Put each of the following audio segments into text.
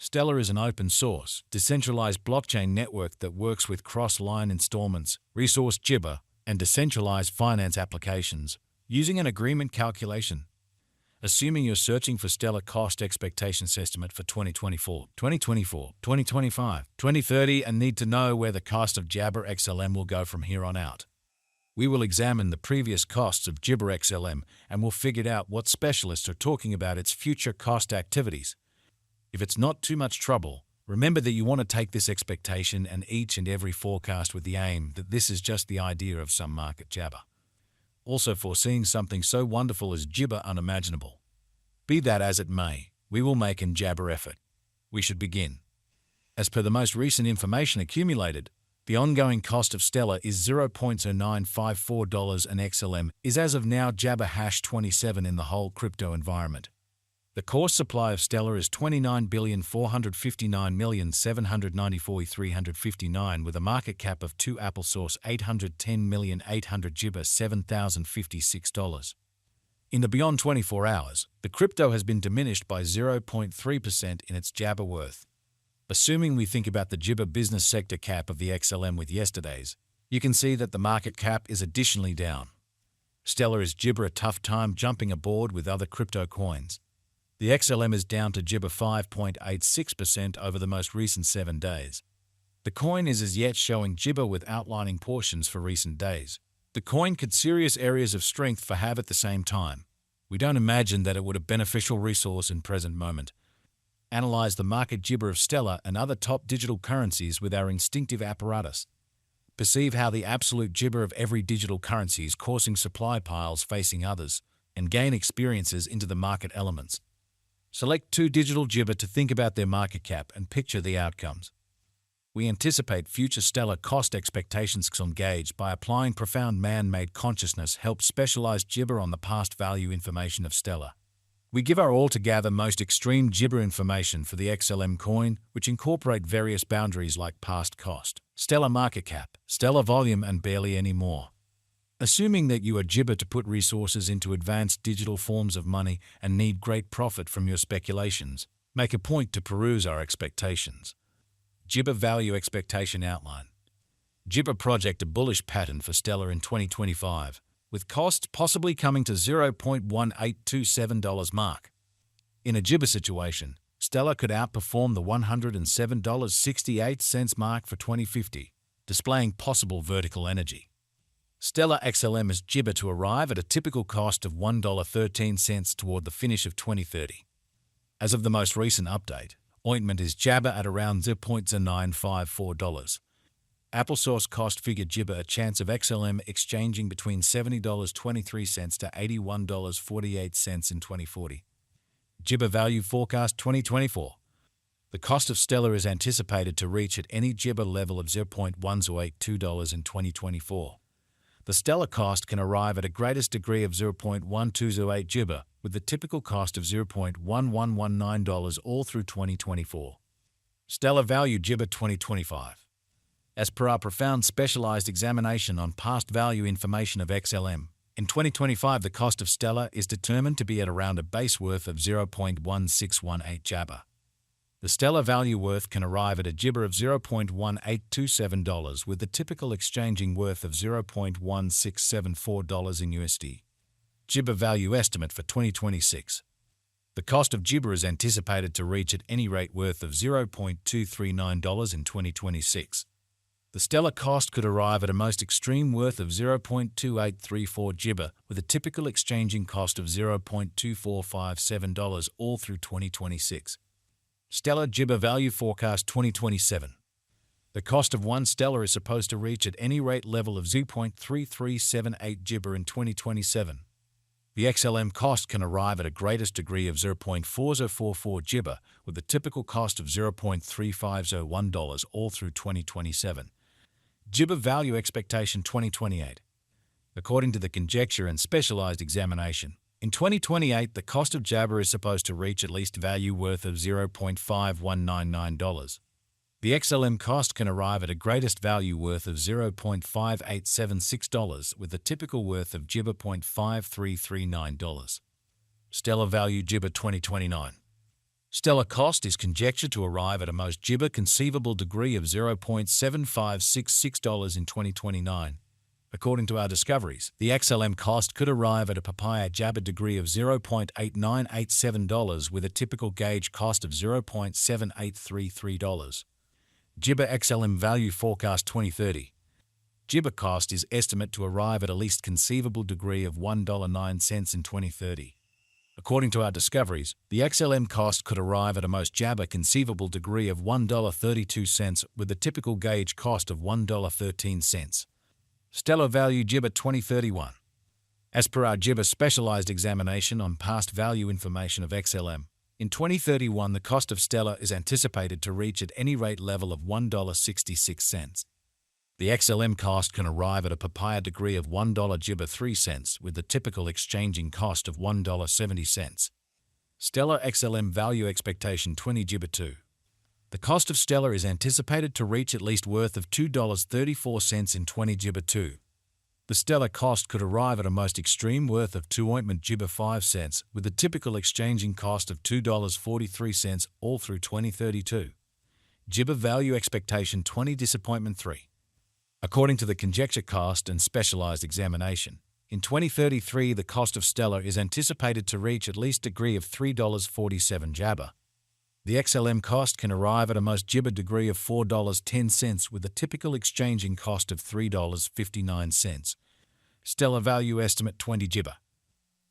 Stellar is an open-source, decentralized blockchain network that works with cross-line installments, resource Jibber, and decentralized finance applications, using an agreement calculation. Assuming you're searching for Stellar cost expectations estimate for 2024, 2025, 2030 and need to know where the cost of Jabber XLM will go from here on out. We will examine the previous costs of Jibber XLM and we'll figure out what specialists are talking about its future cost activities. If it's not too much trouble, remember that you want to take this expectation and each and every forecast with the aim that this is just the idea of some market Jabber. Also foreseeing something so wonderful as Jibber unimaginable. Be that as it may, we will make an Jabber effort. We should begin. As per the most recent information accumulated, the ongoing cost of Stellar is $0.0954 and XLM is as of now Jabber hash 27 in the whole crypto environment. The core supply of Stellar is 29,459,794,359 with a market cap of 2 Apple Source $810,800 Jibber $7,056. In the beyond 24 hours, the crypto has been diminished by 0.3% in its Jabber worth. Assuming we think about the Jibber business sector cap of the XLM with yesterday's, you can see that the market cap is additionally down. Stellar is Jibber a tough time jumping aboard with other crypto coins. The XLM is down to Jibber 5.86% over the most recent 7 days. The coin is as yet showing Jibber with outlining portions for recent days. The coin could serious areas of strength for have at the same time. We don't imagine that it would a beneficial resource in present moment. Analyze the market Jibber of Stellar and other top digital currencies with our instinctive apparatus. Perceive how the absolute Jibber of every digital currency is causing supply piles facing others, and gain experiences into the market elements. Select 2 digital Jibber to think about their market cap and picture the outcomes. We anticipate future Stellar cost expectations on Gauge by applying profound man-made consciousness helps specialize Jibber on the past value information of Stellar. We give our all to gather most extreme Jibber information for the XLM coin, which incorporate various boundaries like past cost, Stellar market cap, Stellar volume and barely any more. Assuming that you are Jibber to put resources into advanced digital forms of money and need great profit from your speculations, make a point to peruse our expectations. Jibber value expectation outline. Jibber project a bullish pattern for Stellar in 2025, with costs possibly coming to $0.1827 mark. In a Jibber situation, Stellar could outperform the $107.68 mark for 2050, displaying possible vertical energy. Stellar XLM is Jibber to arrive at a typical cost of $1.13 toward the finish of 2030. As of the most recent update, ointment is Jabber at around $0.0954. Apple Source cost figure Jibber a chance of XLM exchanging between $70.23 to $81.48 in 2040. Jibber value forecast 2024. The cost of Stellar is anticipated to reach at any Jibber level of $0.1082 in 2024. The Stellar cost can arrive at a greatest degree of 0.1208 Jibber, with the typical cost of $0.1119 all through 2024. Stellar value Jibber 2025. As per our profound specialized examination on past value information of XLM, in 2025 the cost of Stellar is determined to be at around a base worth of 0.1618 Jabber. The Stellar value worth can arrive at a Jibber of $0.1827 with the typical exchanging worth of $0.1674 in USD. Jibber value estimate for 2026. The cost of Jibber is anticipated to reach at any rate worth of $0.239 in 2026. The Stellar cost could arrive at a most extreme worth of $0.2834 Jibber with a typical exchanging cost of $0.2457 all through 2026. Stellar Jibber value forecast 2027. The cost of one Stellar is supposed to reach at any rate level of 0.3378 Jibber in 2027. The XLM cost can arrive at a greatest degree of 0.4044 Jibber with a typical cost of $0.3501 all through 2027. Jibber value expectation 2028. According to the conjecture and specialized examination, in 2028, the cost of Jabber is supposed to reach at least value worth of $0.5199. The XLM cost can arrive at a greatest value worth of $0.5876 with a typical worth of Jibber $0.5339. Stellar value Jibber 2029. Stellar cost is conjectured to arrive at a most gibber conceivable degree of $0.7566 in 2029. According to our discoveries, the XLM cost could arrive at a papaya jabber degree of $0.8987 with a typical gauge cost of $0.7833. Jibber XLM value forecast 2030. Jibber cost is estimate to arrive at a least conceivable degree of $1.09 in 2030. According to our discoveries, the XLM cost could arrive at a most jabber conceivable degree of $1.32 with a typical gauge cost of $1.13. Stellar value Jibber 2031. As per our Jibber specialized examination on past value information of XLM, in 2031 the cost of Stellar is anticipated to reach at any rate level of $1.66. The XLM cost can arrive at a papaya degree of $1 Jibber 3 cents with the typical exchanging cost of $1.70. Stellar XLM value expectation 20 Jibber 2. The cost of Stellar is anticipated to reach at least worth of $2.34 in 20 Jibber 2. The Stellar cost could arrive at a most extreme worth of 2 ointment Jibber 5 cents with a typical exchanging cost of $2.43 all through 2032. Jibber value expectation 20 disappointment 3. According to the conjecture cost and specialized examination, in 2033 the cost of Stellar is anticipated to reach at least degree of $3.47 jabber. The XLM cost can arrive at a most jibber degree of $4.10 with a typical exchanging cost of $3.59. Stellar value estimate 20 jibber.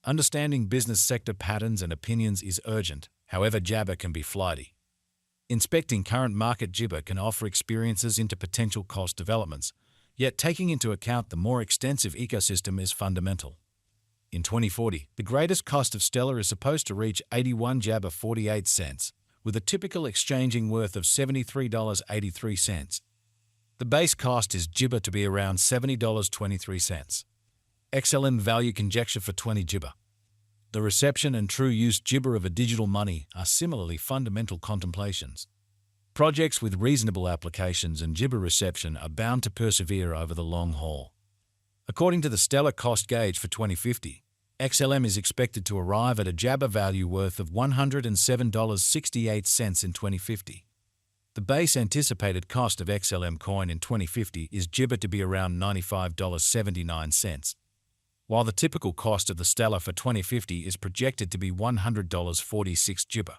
Understanding business sector patterns and opinions is urgent, however jabber can be flighty. Inspecting current market jibber can offer experiences into potential cost developments, yet taking into account the more extensive ecosystem is fundamental. In 2040, the greatest cost of Stellar is supposed to reach 81 jabber 48 cents, with a typical exchanging worth of $73.83. The base cost is jibber to be around $70.23. XLM value conjecture for 20 jibber. The reception and true use jibber of a digital money are similarly fundamental contemplations. Projects with reasonable applications and jibber reception are bound to persevere over the long haul. According to the Stellar cost gauge for 2050, XLM is expected to arrive at a jabber value worth of $107.68 in 2050. The base anticipated cost of XLM coin in 2050 is jibber to be around $95.79, while the typical cost of the Stellar for 2050 is projected to be $100.46 jibber.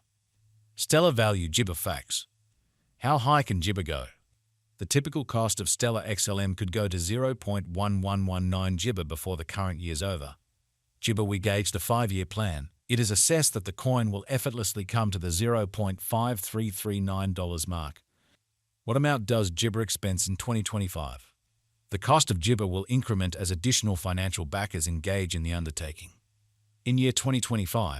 Stellar value jibber facts. How high can jibber go? The typical cost of Stellar XLM could go to 0.1119 jibber before the current year's over. Jibber we gauge the 5-year plan. It is assessed that the coin will effortlessly come to the $0.5339 mark. What amount does jibber expense in 2025? The cost of jibber will increment as additional financial backers engage in the undertaking. In year 2025,